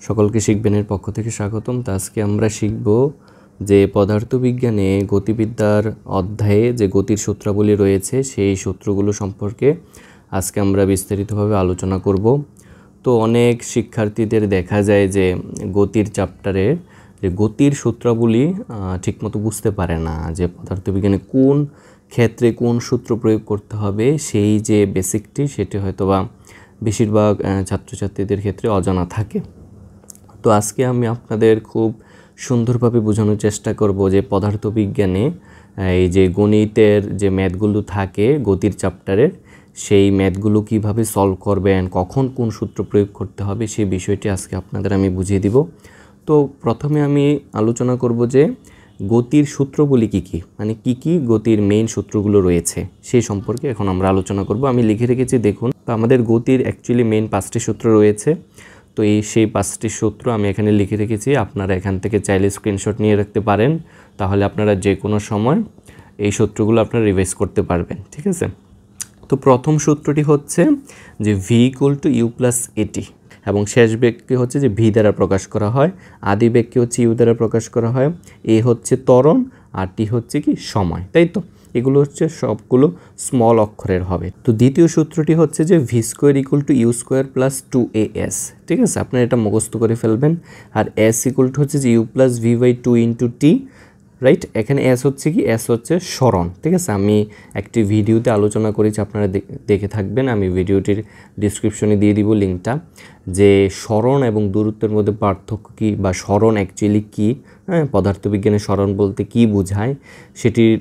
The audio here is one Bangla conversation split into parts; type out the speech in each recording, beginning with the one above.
সকলকে শিখবেনের পক্ষ থেকে স্বাগতম। তো আজকে আমরা শিখব যে পদার্থবিজ্ঞানে গতিবিদ্যার অধ্যায়ে যে গতির সূত্রাবলী রয়েছে সেই সূত্রগুলো সম্পর্কে আজকে আমরা বিস্তারিতভাবে আলোচনা করব। তো অনেক শিক্ষার্থীদের দেখা যায় যে গতির চ্যাপ্টারে যে গতির সূত্রাবলী ঠিকমতো বুঝতে পারে না, যে পদার্থবিজ্ঞানে কোন ক্ষেত্রে কোন সূত্র প্রয়োগ করতে হবে সেই যে বেসিকটি সেটি হয়তোবা বেশিরভাগ ছাত্রছাত্রীদের ক্ষেত্রে অজানা থাকে। তো আজকে আমি আপনাদের খুব সুন্দরভাবে বোঝানোর চেষ্টা করব যে পদার্থবিজ্ঞানে এই যে গণিতের যে ম্যাথগুলো থাকে গতির চ্যাপ্টারের, সেই ম্যাথগুলো কিভাবে সলভ করবেন, কখন কোন সূত্র প্রয়োগ করতে হবে সেই বিষয়টি আজকে আপনাদের আমি বুঝিয়ে দিব। তো প্রথমে আমি আলোচনা করব যে গতির সূত্রগুলি কী কী, মানে কী কী গতির মেইন সূত্রগুলো রয়েছে সেই সম্পর্কে এখন আমরা আলোচনা করব। আমি লিখে রেখেছি দেখুন। তো আমাদের গতির অ্যাকচুয়ালি মেইন 5টি সূত্র রয়েছে। তো সেই 5টি সূত্র আমি এখানে লিখে রেখেছি, আপনারা এখান থেকে চাইলে স্ক্রিনশট নিয়ে রাখতে পারেন, তাহলে আপনারা যে কোনো সময় এই সূত্রগুলো আপনারা রিভাইজ করতে পারবেন, ঠিক আছে। তো প্রথম সূত্রটি হচ্ছে যে V equal to you plus A T, এবং শেষ বেগকে হচ্ছে যে ভি দ্বারা প্রকাশ করা হয়, আদি বেগকে হচ্ছে ইউ দ্বারা প্রকাশ করা হয়, এ হচ্ছে ত্বরণ আর টি হচ্ছে কি সময়, তাই তো। এগুলো হচ্ছে সবগুলো স্মল অক্ষরের হবে। তো দ্বিতীয় সূত্রটি হচ্ছে যে V square equal to U square plus 2as, ঠিক আছে, আপনারা এটা মুখস্থ করে ফেলবেন। আর এস ইকুয়াল টু হচ্ছে যে U plus V by 2 into T, right. এখানে এস হচ্ছে কি, এস হচ্ছে সরণ, ঠিক আছে। আমি একটি ভিডিওতে আলোচনা করেছি, আপনারা দেখে থাকবেন, আমি ভিডিওটির ডিসক্রিপশনে দিয়ে দিব লিঙ্কটা, যে সরণ এবং দূরত্বের মধ্যে পার্থক্য কী, বা সরণ অ্যাকচুয়ালি কী, হ্যাঁ, পদার্থবিজ্ঞানে সরণ বলতে কী বোঝায় সেটির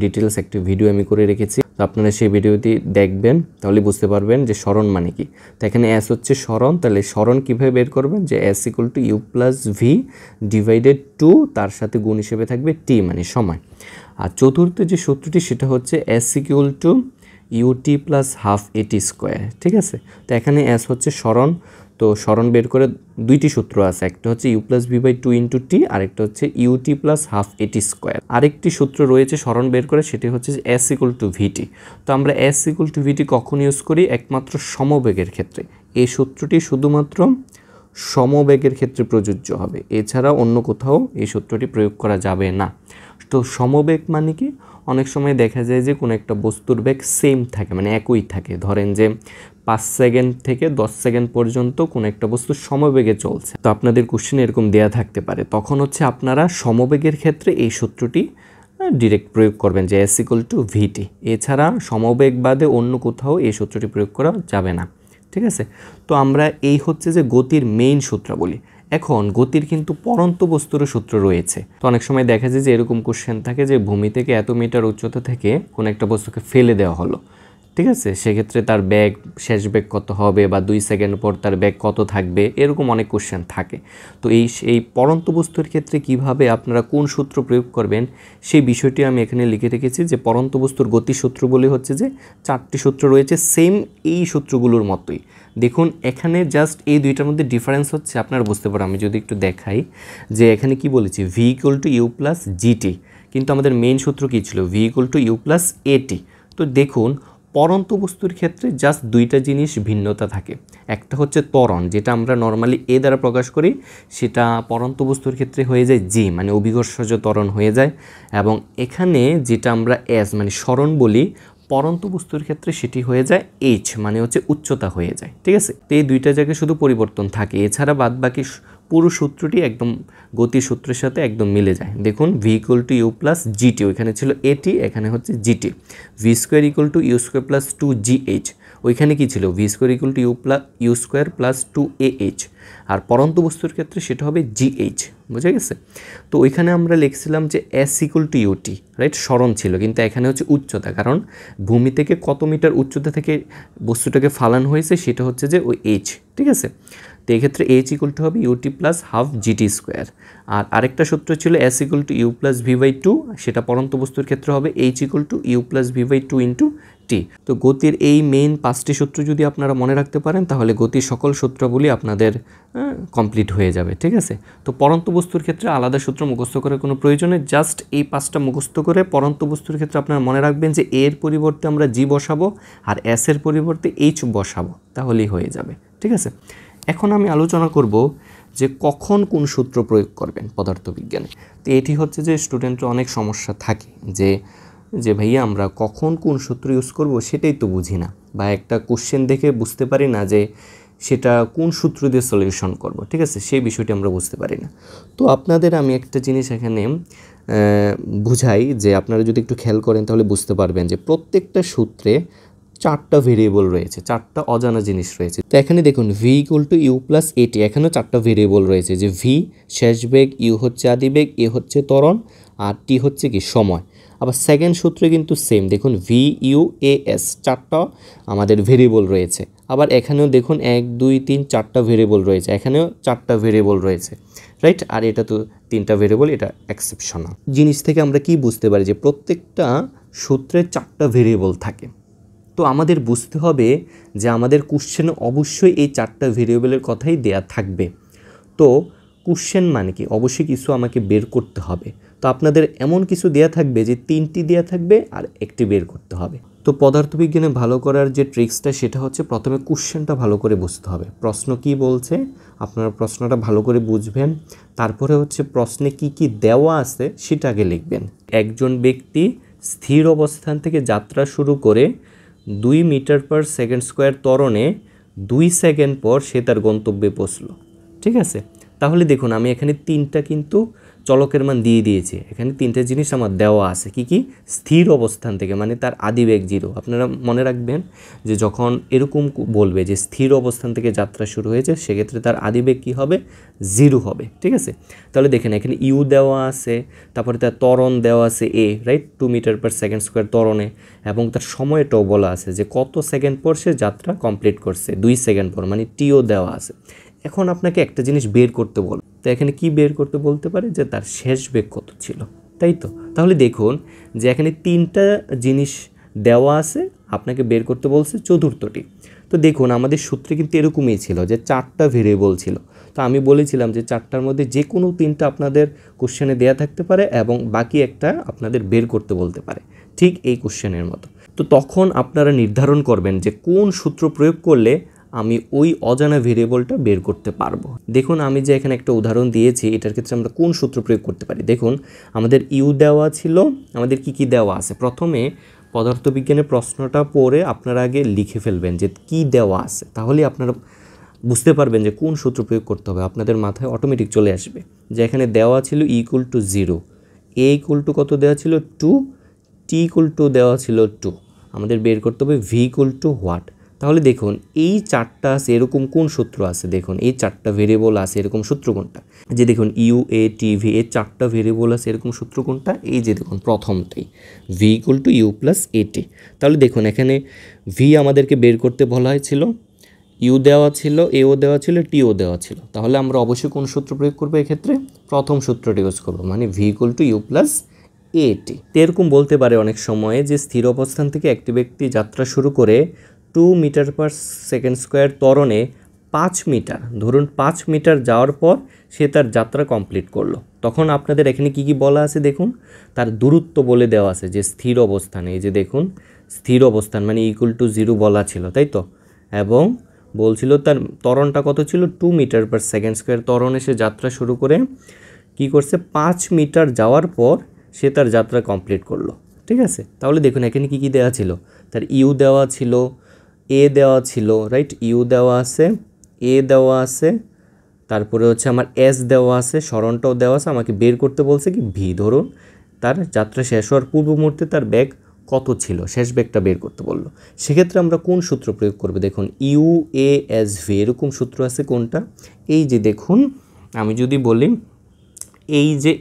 ডিটেলস একটি ভিডিও আমি করে রেখেছি। তো আপনারা সেই ভিডিওটি দেখবেন, তাহলে বুঝতে পারবেন যে সরণ মানে কি। তো এখানে এস হচ্ছে সরণ, তাহলে সরণ কীভাবে বের করবেন, যে S equal to you plus V divided 2, তার সাথে গুণ হিসেবে থাকবে টি মানে সময়। আর চতুর্থ যে সূত্রটি সেটা হচ্ছে S equal to U T plus half এটি স্কোয়ার, ঠিক আছে। তো এখানে এস হচ্ছে সরণ, তো সরণ বের করে দুইটি সূত্র আছে, একটা হচ্ছে u plus V by 2 into t, আরেকটা হচ্ছে ইউটি প্লাস হাফ এটি স্কোয়ার। আরেকটি সূত্র রয়েছে সরণ বের করে, সেটি হচ্ছে যে এস ইকুয়াল টু ভিটি। তো আমরা এস ইকুয়াল টু ভিটি কখন ইউজ করি, একমাত্র সমবেগের ক্ষেত্রে। এই সূত্রটি শুধুমাত্র সমবেগের ক্ষেত্রে প্রযোজ্য হবে, এছাড়া অন্য কোথাও এই সূত্রটি প্রয়োগ করা যাবে না। তো সমবেগ মানে কি, অনেক সময় দেখা যায় যে কোনো একটা বস্তুর বেগ সেম থাকে, মানে একই থাকে। ধরেন যে 5 সেকেন্ড থেকে 10 সেকেন্ড পর্যন্ত কোনো একটা বস্তু সমবেগে চলছে, তো আপনাদের কোশ্চেনে এরকম দেয়া থাকতে পারে, তখন হচ্ছে আপনারা সমবেগের ক্ষেত্রে এই সূত্রটি ডিরেক্ট প্রয়োগ করবেন, যে এস ইকুয়াল টু ভিটি। এছাড়া সমবেগ বাদে অন্য কোথাও এই সূত্রটি প্রয়োগ করা যাবে না, ঠিক আছে। তো আমরা এই হচ্ছে যে গতির মেইন সূত্রাবলী। এখন গতির কিন্তু পরন্ত বস্তুরও সূত্র রয়েছে। তো অনেক সময় দেখা যায় যে এরকম কোশ্চেন থাকে যে ভূমি থেকে এত মিটার উচ্চতা থেকে কোনো একটা বস্তুকে ফেলে দেওয়া হলো, ঠিক আছে, সেক্ষেত্রে তার বেগ, শেষ বেগ কত হবে, বা 2 সেকেন্ড পর তার বেগ কত থাকবে, এরকম অনেক কোশ্চেন থাকে। তো এই পরন্ত বস্তুর ক্ষেত্রে কিভাবে আপনারা কোন সূত্র প্রয়োগ করবেন সেই বিষয়টি আমি এখানে লিখে রেখেছি। যে পরন্ত বস্তুর গতি সূত্র বলে হচ্ছে যে 4টি সূত্র রয়েছে, সেম এই সূত্রগুলোর মতোই। দেখুন এখানে জাস্ট এই দুইটার মধ্যে ডিফারেন্স হচ্ছে, আপনারা বুঝতে পারেন। আমি যদি একটু দেখাই যে এখানে কি বলেছি, V equal to you plus G T, কিন্তু আমাদের মেইন সূত্র কী ছিল, V equal to you plus A T. তো দেখুন পরন্ত বস্তুর ক্ষেত্রে জাস্ট দুইটা জিনিস ভিন্নতা থাকে। একটা হচ্ছে ত্বরণ, যেটা আমরা নর্মালি এ দ্বারা প্রকাশ করি, সেটা পরন্ত বস্তুর ক্ষেত্রে হয়ে যায় জি, মানে অভিকর্ষজ ত্বরণ হয়ে যায়। এবং এখানে যেটা আমরা এস মানে সরণ বলি, পরন্ত বস্তুর ক্ষেত্রে সেটি হয়ে যায় এইচ, মানে হচ্ছে উচ্চতা হয়ে যায়, ঠিক আছে। তো এই দুইটা জায়গায় শুধু পরিবর্তন থাকে, এছাড়া বাদ বাকি পুরো সূত্রটি একদম গতি সূত্রের সাথে একদম মিলে যায়। দেখুন V equal to you plus G T, ওইখানে ছিল এটি, এখানে হচ্ছে G T. V square equal to U square plus 2gh, ওইখানে কি ছিল, V square equal to U square plus 2ah। আর পরন্ত বস্তুর ক্ষেত্রে সেটা হবে জিএইচ, বুঝা গেছে। তো ওইখানে আমরা লিখছিলাম যে S equal to U T, right, সরণ ছিল, কিন্তু এখানে হচ্ছে উচ্চতা, কারণ ভূমি থেকে কত মিটার উচ্চতা থেকে বস্তুটাকে ফালানো হয়েছে সেটা হচ্ছে যে ওই এইচ, ঠিক আছে। তো এক্ষেত্রে এইচ ইকুয়াল টু হবে u t plus half g t square. আর আরেকটা সূত্র ছিল s equal to you plus V by 2, সেটা পরন্ত বস্তুর ক্ষেত্রে হবে h equal to you plus V by 2 into t. তো গতির এই মেইন 5টি সূত্র যদি আপনারা মনে রাখতে পারেন, তাহলে গতির সকল সূত্রগুলি আপনাদের কমপ্লিট হয়ে যাবে, ঠিক আছে। তো পরন্ত বস্তুর ক্ষেত্রে আলাদা সূত্র মুখস্থ করার কোনো প্রয়োজন নেই, জাস্ট এই 5টা মুখস্থ করে পরন্ত বস্তুর ক্ষেত্রে আপনারা মনে রাখবেন যে এর পরিবর্তে আমরা জি বসাবো আর এস এর পরিবর্তে এইচ বসাবো, তাহলেই হয়ে যাবে, ঠিক আছে। এখন আমি আলোচনা করব যে কখন কোন সূত্র প্রয়োগ করবেন পদার্থবিজ্ঞানে। তো এটি হচ্ছে যে স্টুডেন্টের অনেক সমস্যা থাকে যে ভাইয়া আমরা কখন কোন সূত্র ইউজ করব সেটাই তো বুঝি না, বা একটা কোশ্চেন দেখে বুঝতে পারি না যে সেটা কোন সূত্র দিয়ে সলিউশন করব, ঠিক আছে, সেই বিষয়টি আমরা বুঝতে পারি না। তো আপনাদের আমি একটা জিনিস এখানে বুঝাই, যে আপনারা যদি একটু খেয়াল করেন তাহলে বুঝতে পারবেন যে প্রত্যেকটা সূত্রে 4টা ভেরিয়েবল রয়েছে, 4টা অজানা জিনিস রয়েছে। তো এখানে দেখুন V equal to you plus A T, এখানেও 4টা ভেরিয়েবল রয়েছে, যে ভি শেষ বেগ, ইউ হচ্ছে আদিবেগ, এ হচ্ছে ত্বরণ, আর টি হচ্ছে কি সময়। আবার সেকেন্ড সূত্রে কিন্তু সেম, দেখুন ভি ইউ এ এস 4টা আমাদের ভেরিয়েবল রয়েছে। আবার এখানেও দেখুন 1 2 3 4টা ভেরিয়েবল রয়েছে, এখানেও 4টা ভেরিয়েবল রয়েছে, রাইট। আর এটা তো 3টা ভেরিয়েবল, এটা এক্সেপশনাল। জিনিস থেকে আমরা কি বুঝতে পারি যে প্রত্যেকটা সূত্রে 4টা ভেরিয়েবল থাকে। তো আমাদের বুঝতে হবে যে আমাদের কোশ্চেনে অবশ্যই এই 4টা ভেরিয়েবলের কথাই দেয়া থাকবে। তো কোশ্চেন মানে কি, অবশ্যই কিছু আমাকে বের করতে হবে। তো আপনাদের এমন কিছু দেয়া থাকবে যে 3টি দেয়া থাকবে আর একটি বের করতে হবে। তো পদার্থবিজ্ঞানে ভালো করার যে ট্রিক্সটা সেটা হচ্ছে প্রথমে কোশ্চেনটা ভালো করে বুঝতে হবে, প্রশ্ন কি বলছে আপনারা প্রশ্নটা ভালো করে বুঝবেন, তারপরে হচ্ছে প্রশ্নে কি কি দেওয়া আছে সেটা আগে লিখবেন। একজন ব্যক্তি স্থির অবস্থান থেকে যাত্রা শুরু করে 2 মিটার পার সেকেন্ড স্কোয়ার ত্বরণে 2 সেকেন্ড পর সে তার গন্তব্যে পৌঁছলো, ঠিক আছে। তাহলে দেখুন আমি এখানে 3টা কিন্তু চলকের মান দিয়ে দিয়েছি, এখানে 3টে জিনিস আমার দেওয়া আছে। কি কি? স্থির অবস্থান থেকে, মানে তার আদিবেগ 0। আপনারা মনে রাখবেন যে যখন এরকম বলবে যে স্থির অবস্থান থেকে যাত্রা শুরু হয়েছে, সেক্ষেত্রে তার আদিবেগ কী হবে? 0 হবে, ঠিক আছে। তাহলে দেখেন এখানে ইউ দেওয়া আছে, তারপরে তার ত্বরণ দেওয়া আছে a, right, 2 metre per second square ত্বরণে, এবং তার সময়টাও বলা আছে যে কত সেকেন্ড পর সে যাত্রা কমপ্লিট করছে, 2 সেকেন্ড পর, মানে টিও দেওয়া আছে। এখন আপনাকে একটা জিনিস বের করতে বল, তো এখানে কি বের করতে বলতে পারে? যে তার শেষ বেগ কত ছিল, তাই তো। তাহলে দেখুন যে এখানে 3টা জিনিস দেওয়া আছে, আপনাকে বের করতে বলছে চতুর্থটি। তো দেখুন আমাদের সূত্রে কিন্তু এরকমই ছিল যে 4টা ভেরিয়েবল ছিল। তো আমি বলেছিলাম যে 4টার মধ্যে যে কোনো 3টা আপনাদের কোশ্চেনে দেয়া থাকতে পারে এবং বাকি একটা আপনাদের বের করতে বলতে পারে, ঠিক এই কোশ্চেনের মতো। তো তখন আপনারা নির্ধারণ করবেন যে কোন সূত্র প্রয়োগ করলে আমি ওই অজানা ভেরিয়েবলটা বের করতে পারবো। দেখুন আমি যে এখানে একটা উদাহরণ দিয়েছি, এটার ক্ষেত্রে আমরা কোন সূত্র প্রয়োগ করতে পারি। দেখুন আমাদের ইউ দেওয়া ছিল, আমাদের কি দেওয়া আছে। প্রথমে পদার্থবিজ্ঞানের প্রশ্নটা পড়ে আপনারা আগে লিখে ফেলবেন যে কি দেওয়া আছে, তাহলে আপনারা বুঝতে পারবেন যে কোন সূত্র প্রয়োগ করতে হবে, আপনাদের মাথায় অটোমেটিক চলে আসবে। যে এখানে দেওয়া ছিল equal to 0, A equal to কত দেওয়া ছিল 2, টি ইকুয়াল টু দেওয়া ছিল 2, আমাদের বের করতে হবে ভি ইকুয়াল টু হোয়াট। তাহলে দেখুন এই 4টা আছে, এরকম কোন সূত্র আছে, দেখুন এই 4টা ভেরিয়েবল আছে, এরকম সূত্র কোনটা? যে দেখুন ইউ এ টি ভি, এই 4টা ভেরিয়েবল আছে, এরকম সূত্র কোনটা? এই যে দেখুন প্রথমটাই, v equal to you plus a t. তাহলে দেখুন এখানে ভি আমাদেরকে বের করতে বলা হয়েছিল, ইউ দেওয়া ছিল, এও দেওয়া ছিল, টিও দেওয়া ছিল। তাহলে আমরা অবশ্যই কোন সূত্র প্রয়োগ করবো এক্ষেত্রে? প্রথম সূত্রটি ইউজ করবো, মানে V equal to you plus A T. এরকম বলতে পারে অনেক সময়ে যে স্থির অবস্থান থেকে একটি ব্যক্তি যাত্রা শুরু করে 2 মিটার পার সেকেন্ড স্কোয়ার ত্বরণে 5 মিটার, ধরুন 5 মিটার যাওয়ার পর সে তার যাত্রা কমপ্লিট করলো। তখন আপনাদের এখানে কি বলা আছে দেখুন, তার দূরত্ব বলে দেওয়া আছে যে স্থির অবস্থানে, এই যে দেখুন স্থির অবস্থান মানে ইকুয়াল টু 0 বলা ছিল, তাই তো। এবং বলছিল তার ত্বরণটা কত ছিল, 2 মিটার পার সেকেন্ড স্কোয়ার ত্বরণে সে যাত্রা শুরু করে কি করছে, 5 মিটার যাওয়ার পর সে তার যাত্রা কমপ্লিট করলো, ঠিক আছে। তাহলে দেখুন এখানে কি দেওয়া ছিল, তার ইউ দেওয়া ছিল, এ দেওয়া ছিল, রাইট, ইউ দেওয়া আছে, এ দেওয়া আছে, তারপরে হচ্ছে আমার এস দেওয়া আছে, সরণটাও দেওয়া আছে। আমাকে বের করতে বলছে কি ভি, ধরুন তার যাত্রা শেষ হওয়ার পূর্ব মুহূর্তে তার বেগ কত ছিল, শেষ বেগটা বের করতে বললো। সেক্ষেত্রে আমরা কোন সূত্র প্রয়োগ করবো? দেখুন ইউ এ এস ভি, এরকম সূত্র আছে কোনটা? এই যে দেখুন আমি যদি বলি এই যে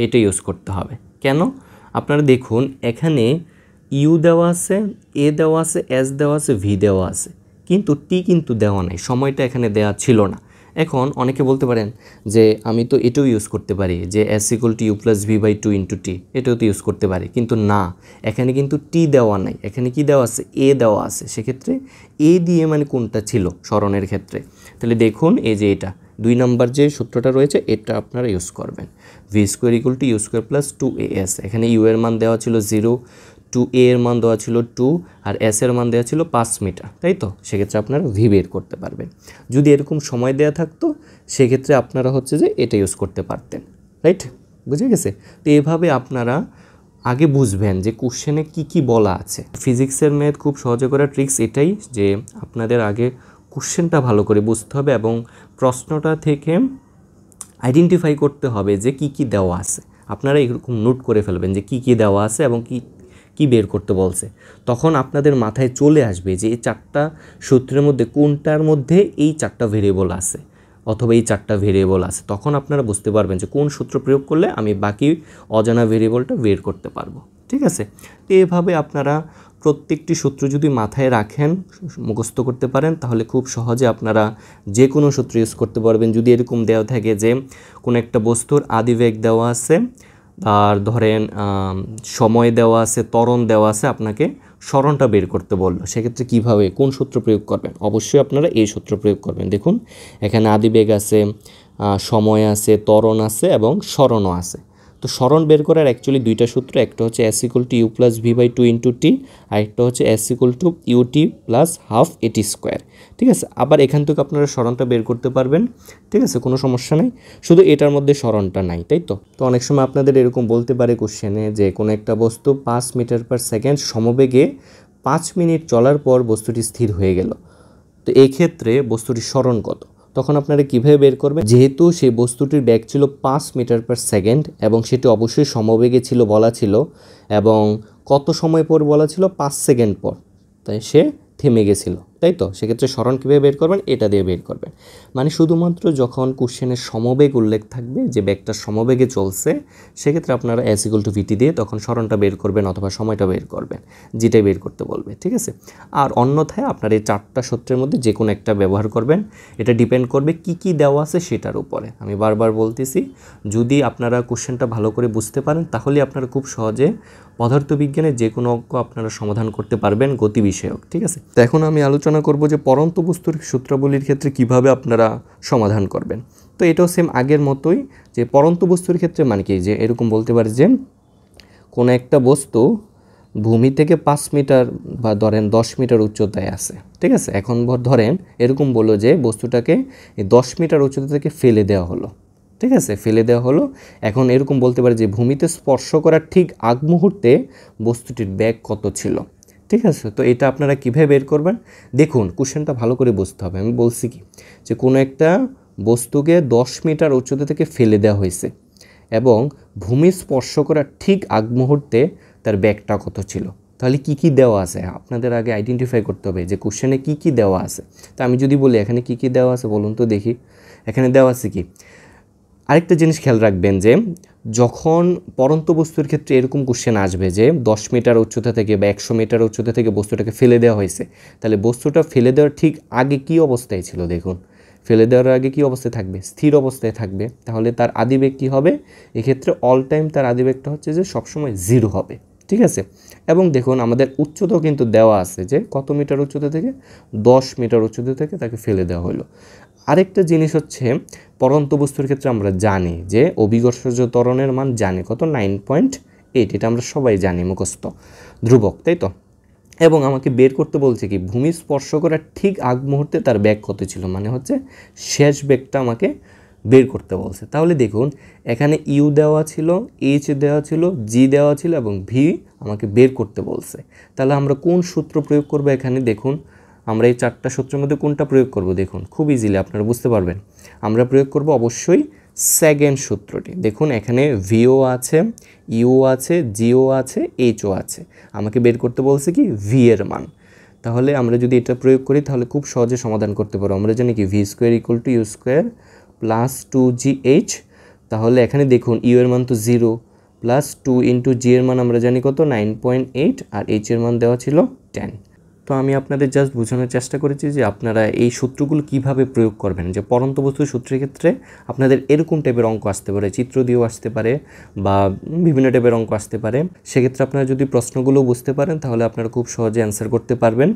এটা ইউজ করতে হবে। কেন? আপনারা দেখুন এখানে ইউ দেওয়া আছে, এ দেওয়া আছে, এস দেওয়া আছে, ভি দেওয়া আছে, কিন্তু টি কিন্তু দেওয়া নাই, সময়টা এখানে দেওয়া ছিল না। এখন অনেকে বলতে পারেন যে আমি তো এটাও ইউজ করতে পারি, যে S equal to you plus V by 2 into t, এটাও তো ইউজ করতে পারি, কিন্তু না, এখানে কিন্তু টি দেওয়া নাই, এখানে কি দেওয়া আছে, এ দেওয়া আছে। সেক্ষেত্রে এ দিয়ে মানে কোনটা ছিল সরণের ক্ষেত্রে? তাহলে দেখুন এই যে এটা 2 নম্বর যে সূত্রটা রয়েছে এটা আপনারা ইউজ করবেন, V square equal to U square plus 2 A S. এখানে ইউ এর মান দেওয়া ছিল 0, টু এ এর মান দেওয়া ছিল 2 আর এস এর মান দেওয়া ছিল 5 মিটার, তাই তো? সেক্ষেত্রে আপনারা ভি বের করতে পারবেন। যদি এরকম সময় দেওয়া থাকতো সেক্ষেত্রে আপনারা হচ্ছে যে এটা ইউজ করতে পারতেন, রাইট? বুঝে গেছে? তো এভাবে আপনারা আগে বুঝবেন যে কোশ্চেনে কি বলা আছে। ফিজিক্সের ম্যাথ খুব সহজে করার ট্রিক্স এটাই যে আপনাদের আগে কোশ্চেনটা ভালো করে বুঝতে হবে এবং প্রশ্নটা থেকে আইডেন্টিফাই করতে হবে যে কি দেওয়া আছে। আপনারা এরকম নোট করে ফেলবেন যে কি দেওয়া আছে এবং কি বের করতে বলছে। তখন আপনাদের মাথায় চলে আসবে যে এই 4টা সূত্রের মধ্যে কোনটার মধ্যে এই 4টা ভেরিয়েবল আছে অথবা এই 4টা ভেরিয়েবল আছে। তখন আপনারা বুঝতে পারবেন যে কোন সূত্র প্রয়োগ করলে আমি বাকি অজানা ভেরিয়েবলটা বের করতে পারবো, ঠিক আছে? তো এভাবে আপনারা প্রত্যেকটি সূত্র যদি মাথায় রাখেন, মুখস্থ করতে পারেন, তাহলে খুব সহজে আপনারা যে কোনো সূত্র ইউজ করতে পারবেন। যদি এরকম দেওয়া থাকে যে কোনো একটা বস্তুর আদিবেগ দেওয়া আছে আর ধরেন সময় দেওয়া আছে, ত্বরণ দেওয়া আছে, আপনাকে সরণটা বের করতে বললো, সেক্ষেত্রে কীভাবে কোন সূত্র প্রয়োগ করবেন? অবশ্যই আপনারা এই সূত্র প্রয়োগ করবেন। দেখুন এখানে আদিবেগ আছে, সময় আছে, ত্বরণ আছে এবং সরণও আছে। তো সরণ বের করার অ্যাকচুয়ালি 2টা সূত্র, একটা হচ্ছে S = U + V/2 × T, আর একটা হচ্ছে S = UT + ½ AT², ঠিক আছে? আবার এখান থেকে আপনারা সরণটা বের করতে পারবেন, ঠিক আছে? কোনো সমস্যা নেই, শুধু এটার মধ্যে সরণটা নাই, তাই তো? তো অনেক সময় আপনাদের এরকম বলতে পারে কোশ্চেনে যে কোনো একটা বস্তু 5 মিটার/সেকেন্ড সমবেগে 5 মিনিট চলার পর বস্তুটি স্থির হয়ে গেল, তো এই ক্ষেত্রে বস্তুটির সরণ কত? তখন আপনারা কীভাবে বের করবেন? যেহেতু সেই বস্তুটির বেগ ছিল 5 মিটার/সেকেন্ড এবং সেটি অবশ্যই সমবেগে ছিল বলা ছিল এবং কত সময় পর বলা ছিল? 5 সেকেন্ড পর, তাই সে থেমে গেছিল, তাই তো? সেক্ষেত্রে সরণ কীভাবে বের করবেন? এটা দিয়ে বের করবেন। মানে শুধুমাত্র যখন কোশ্চেনের সমবেগ উল্লেখ থাকবে যে ব্যাগটা সমবেগে চলছে, সেক্ষেত্রে আপনারা S = VT দিয়ে তখন সরণটা বের করবেন অথবা সময়টা বের করবেন, যেটাই বের করতে বলবে, ঠিক আছে? আর অন্যথায় আপনার এই 4টা সূত্রের মধ্যে যে কোনো একটা ব্যবহার করবেন। এটা ডিপেন্ড করবে কি দেওয়া আছে সেটার উপরে। আমি বারবার বলতেছি, যদি আপনারা কোশ্চেনটা ভালো করে বুঝতে পারেন তাহলে আপনারা খুব সহজে পদার্থবিজ্ঞানের যে কোনো অঙ্ক আপনারা সমাধান করতে পারবেন গতি বিষয়ক, ঠিক আছে? তো এখন আমি আলোচনা করব যে পরন্ত বস্তুর সূত্রাবলীর ক্ষেত্রে কিভাবে আপনারা সমাধান করবেন। তো এটাও সেম আগের মতোই, যে পরন্ত বস্তুর ক্ষেত্রে মানে কি, যে এরকম বলতে পারে যে কোনো একটা বস্তু ভূমি থেকে 5 মিটার বা ধরেন 10 মিটার উচ্চতায় আছে, ঠিক আছে? এখন ধরেন এরকম বললো যে বস্তুটাকে 10 মিটার উচ্চতা থেকে ফেলে দেওয়া হলো, ঠিক আছে? ফেলে দেওয়া হলো। এখন এরকম বলতে পারে যে ভূমিতে স্পর্শ করার ঠিক আগ মুহূর্তে বস্তুটির বেগ কত ছিল, ঠিক আছে? তো এটা আপনারা কীভাবে বের করবেন? দেখুন কোশ্চেনটা ভালো করে বুঝতে হবে। আমি বলছি কি, যে কোনো একটা বস্তুকে 10 মিটার উচ্চতা থেকে ফেলে দেওয়া হয়েছে এবং ভূমি স্পর্শ করার ঠিক আগ মুহূর্তে তার বেগটা কত ছিল। তাহলে কি দেওয়া আছে আপনাদের আগে আইডেন্টিফাই করতে হবে যে কোশ্চেনে কি দেওয়া আছে। তা আমি যদি বলি এখানে কি দেওয়া আছে বলুন তো দেখি। এখানে দেওয়া আছে কি, আরেকটা জিনিস খেয়াল রাখবেন যে যখন পরন্ত বস্তুর ক্ষেত্রে এরকম কোশ্চেন আসবে যে 10 মিটার উচ্চতা থেকে বা 100 মিটার উচ্চতা থেকে বস্তুটাকে ফেলে দেওয়া হয়েছে, তাহলে বস্তুটা ফেলে দেওয়ার ঠিক আগে কি অবস্থায় ছিল? দেখুন ফেলে দেওয়ার আগে কি অবস্থায় থাকবে? স্থির অবস্থায় থাকবে। তাহলে তার আদিবেগ কী হবে? এক্ষেত্রে অল টাইম তার আদিবেগটা হচ্ছে যে সবসময় 0 হবে, ঠিক আছে? এবং দেখুন আমাদের উচ্চতাও কিন্তু দেওয়া আছে যে কত মিটার উচ্চতা থেকে? 10 মিটার উচ্চতা থেকে তাকে ফেলে দেওয়া হলো। আরেকটা জিনিস হচ্ছে পরন্ত বস্তুর ক্ষেত্রে আমরা জানি যে অভিকর্ষজ ত্বরণের মান জানি কত? 9.8। এটা আমরা সবাই জানি, মুখস্থ, ধ্রুবক, তাই তো? এবং আমাকে বের করতে বলছে কি, ভূমি স্পর্শ করার ঠিক আগ মুহূর্তে তার বেগ কত ছিল, মানে হচ্ছে শেষ বেগটা আমাকে বের করতে বলছে। তাহলে দেখুন এখানে ইউ দেওয়া ছিল, এইচ দেওয়া ছিল, জি দেওয়া ছিল এবং ভি আমাকে বের করতে বলছে। তাহলে আমরা কোন সূত্র প্রয়োগ করব? এখানে দেখুন আমরা এই 4টা সূত্রের মধ্যে কোনটা প্রয়োগ করব? দেখুন খুব ইজিলি আপনারা বুঝতে পারবেন। আমরা প্রয়োগ করব অবশ্যই সেকেন্ড সূত্রটি। দেখুন এখানে ভিও আছে, ইউ আছে, জিও আছে, এইচও আছে। আমাকে বের করতে বলছে কি ভি এর মান। তাহলে আমরা যদি এটা প্রয়োগ করি তাহলে খুব সহজে সমাধান করতে পারবো। আমরা জানি কি V square = U square plus 2gh। তাহলে এখানে দেখুন ইউ এর মান তো 0 প্লাস 2 × জি এর মান আমরা জানি কত? 9.8 আর এইচ এর মান দেওয়া ছিল 10। তো আমি আপনাদের জাস্ট বোঝানোর চেষ্টা করেছি যে আপনারা এই সূত্রগুলো কিভাবে প্রয়োগ করবেন। যে পরন্ত বস্তুর সূত্রের ক্ষেত্রে আপনাদের এরকম টাইপের অঙ্ক আসতে পারে, চিত্র দিয়েও আসতে পারে বা বিভিন্ন টাইপের অঙ্ক আসতে পারে। সেক্ষেত্রে আপনারা যদি প্রশ্নগুলো বুঝতে পারেন তাহলে আপনারা খুব সহজে অ্যান্সার করতে পারবেন।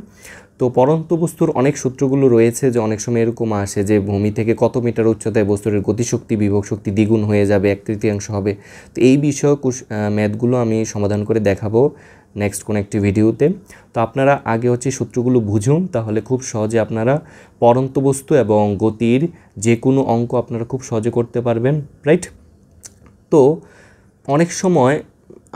তো পরন্ত বস্তুর অনেক সূত্রগুলো রয়েছে, যে অনেক সময় এরকম আসে যে ভূমি থেকে কত মিটার উচ্চতায় বস্তুর গতিশক্তি বিভব শক্তি দ্বিগুণ হয়ে যাবে, 1/3 হবে। তো এই বিষয়ক ম্যাথগুলো আমি সমাধান করে দেখাবো নেক্সট কোনো একটি ভিডিওতে। তো আপনারা আগে হচ্ছে সূত্রগুলো বুঝুন, তাহলে খুব সহজে আপনারা পরন্ত বস্তু এবং গতির যে কোনো অঙ্ক আপনারা খুব সহজে করতে পারবেন, রাইট। তো অনেক সময়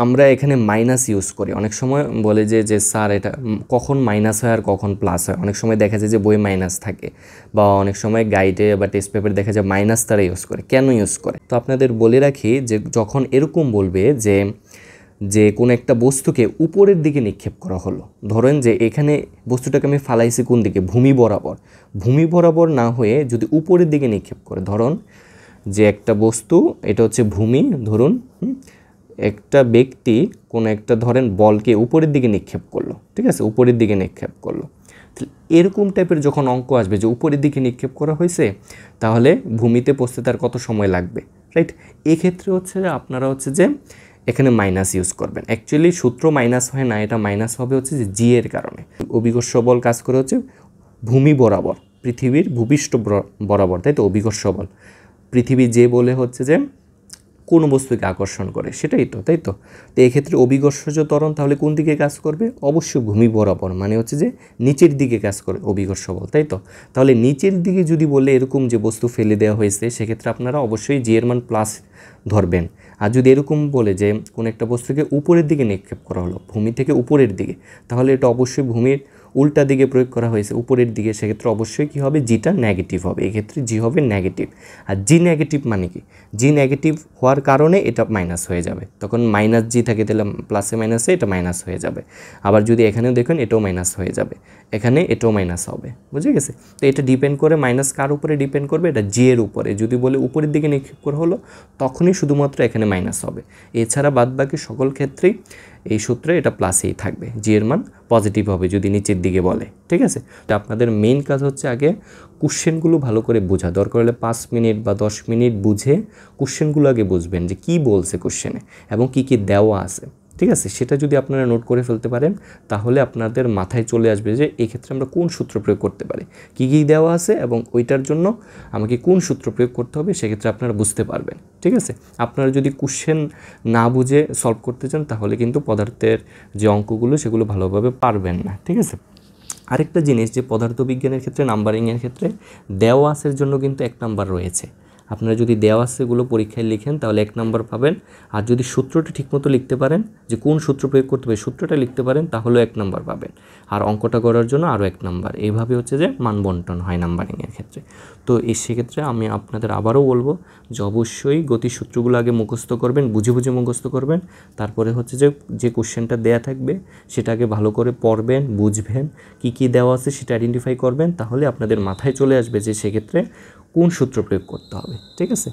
আমরা এখানে মাইনাস ইউজ করি, অনেক সময় বলে যে স্যার এটা কখন মাইনাস হয় আর কখন প্লাস হয়। অনেক সময় দেখা যায় যে বই মাইনাস থাকে, বা অনেক সময় গাইডে বা টেস্ট পেপারে দেখা যায় মাইনাস তারা ইউজ করে। কেন ইউজ করে? তো আপনাদের বলে রাখি যে যখন এরকম বলবে যে কোনো একটা বস্তুকে উপরের দিকে নিক্ষেপ করা হলো, ধরেন যে এখানে বস্তুটাকে আমি ফালাইছি কোন দিকে, ভূমি বরাবর, ভূমি বরাবর না হয়ে যদি উপরের দিকে নিক্ষেপ করে, ধরুন যে একটা বস্তু এটা হচ্ছে ভূমি, ধরুন একটা ব্যক্তি কোনো একটা ধরেন বলকে উপরের দিকে নিক্ষেপ করলো, ঠিক আছে, উপরের দিকে নিক্ষেপ করলো। এরকম টাইপের যখন অঙ্ক আসবে যে উপরের দিকে নিক্ষেপ করা হয়েছে, তাহলে ভূমিতে পৌঁছতে তার কত সময় লাগবে, রাইট। এক্ষেত্রে হচ্ছে যে আপনারা হচ্ছে যে এখানে মাইনাস ইউজ করবেন। অ্যাকচুয়ালি সূত্র মাইনাস হয় না, এটা মাইনাস হবে হচ্ছে যে জি এর কারণে। অভিকর্ষ বল কাজ করে হচ্ছে ভূমি বরাবর, পৃথিবীর ভূপৃষ্ঠ বরাবর, তাই তো অভিকর্ষ বল। পৃথিবী যে বলে হচ্ছে যে কোন বস্তুকে আকর্ষণ করে, সেটাই তো, তাই তো। তো এক্ষেত্রে অভিকর্ষজ ত্বরণ তাহলে কোন দিকে কাজ করবে? অবশ্যই ভূমি বরাবর, মানে হচ্ছে যে নিচের দিকে কাজ করে অভিকর্ষ বল, তাই তো। তাহলে নিচের দিকে যদি বলে এরকম যে বস্তু ফেলে দেওয়া হয়েছে, সেক্ষেত্রে আপনারা অবশ্যই জি এর মান প্লাস ধরবেন। আর যদি এরকম বলে যে কোনো একটা বস্তুকে উপরের দিকে নিক্ষেপ করা হলো, ভূমি থেকে উপরের দিকে, তাহলে এটা অবশ্যই ভূমির উল্টা দিকে প্রয়োগ করা হয়েছে, উপরের দিকে, সেক্ষেত্রে অবশ্যই কী হবে? জিটা নেগেটিভ হবে। এক্ষেত্রে জি হবে নেগেটিভ। আর জি নেগেটিভ মানে কি? জি নেগেটিভ হওয়ার কারণে এটা মাইনাস হয়ে যাবে, তখন মাইনাস জি থাকে, তাহলে প্লাসে মাইনাসে এটা মাইনাস হয়ে যাবে। আবার যদি এখানেও দেখেন এটাও মাইনাস হয়ে যাবে, এখানে এটাও মাইনাস হবে, বুঝে গেছে? তো এটা ডিপেন্ড করে, মাইনাস কার উপরে ডিপেন্ড করবে? এটা জি এর উপরে। যদি বলে উপরের দিকে নিক্ষেপ করা হলো, তখনই শুধুমাত্র এখানে মাইনাস হবে। এছাড়া বাদবাকি সকল ক্ষেত্রেই এই সূত্রে এটা প্লাসেই থাকবে, জি এর মান পজিটিভ হবে যদি নিচের দিকে বলে, ঠিক আছে। তো আপনাদের মেইন কাজ হচ্ছে আগে কোশ্চেনগুলো ভালো করে বোঝা, দরকার হলে 5 মিনিট বা 10 মিনিট বুঝে কোশ্চেনগুলো আগে বুঝবেন যে কী বলছে কোশ্চেনে এবং কী কী দেওয়া আছে, ঠিক আছে। সেটা যদি আপনারা নোট করে ফেলতে পারেন, তাহলে আপনাদের মাথায় চলে আসবে যে এই ক্ষেত্রে আমরা কোন সূত্র প্রয়োগ করতে পারি, কী কী দেওয়া আছে এবং ওইটার জন্য আমাকে কোন সূত্র প্রয়োগ করতে হবে, সেক্ষেত্রে আপনারা বুঝতে পারবেন, ঠিক আছে। আপনারা যদি কোশ্চেন না বুঝে সলভ করতে চান, তাহলে কিন্তু পদার্থের যে অঙ্কগুলো সেগুলো ভালোভাবে পারবেন না, ঠিক আছে। আরেকটা জিনিস, যে পদার্থবিজ্ঞানের ক্ষেত্রে নাম্বারিংয়ের ক্ষেত্রে দেওয়া আছের জন্য কিন্তু 1 নাম্বার রয়েছে। আপনারা যদি দেওয়া আছেগুলো পরীক্ষায় লিখেন তাহলে 1 নাম্বার পাবেন। আর যদি সূত্রটা ঠিকমতো লিখতে পারেন, যে কোন সূত্র প্রয়োগ করতে হবে সূত্রটা লিখতে পারেন, তাহলেও 1 নাম্বার পাবেন। আর অঙ্কটা করার জন্য আরও 1 নাম্বার। এইভাবে হচ্ছে যে মান বন্টন হয় নাম্বারিংয়ের ক্ষেত্রে। তো সেক্ষেত্রে আমি আপনাদের আবারও বলবো যে অবশ্যই গতির সূত্রগুলো আগে মুখস্থ করবেন, বুঝে বুঝে মুখস্থ করবেন। তারপরে হচ্ছে যে কোশ্চেনটা দেয়া থাকবে সেটাকে ভালো করে পড়বেন, বুঝবেন, কী কী দেওয়া আছে সেটা আইডেন্টিফাই করবেন, তাহলে আপনাদের মাথায় চলে আসবে যে সেক্ষেত্রে কোন সূত্র প্রয়োগ করতে হবে, ঠিক আছে।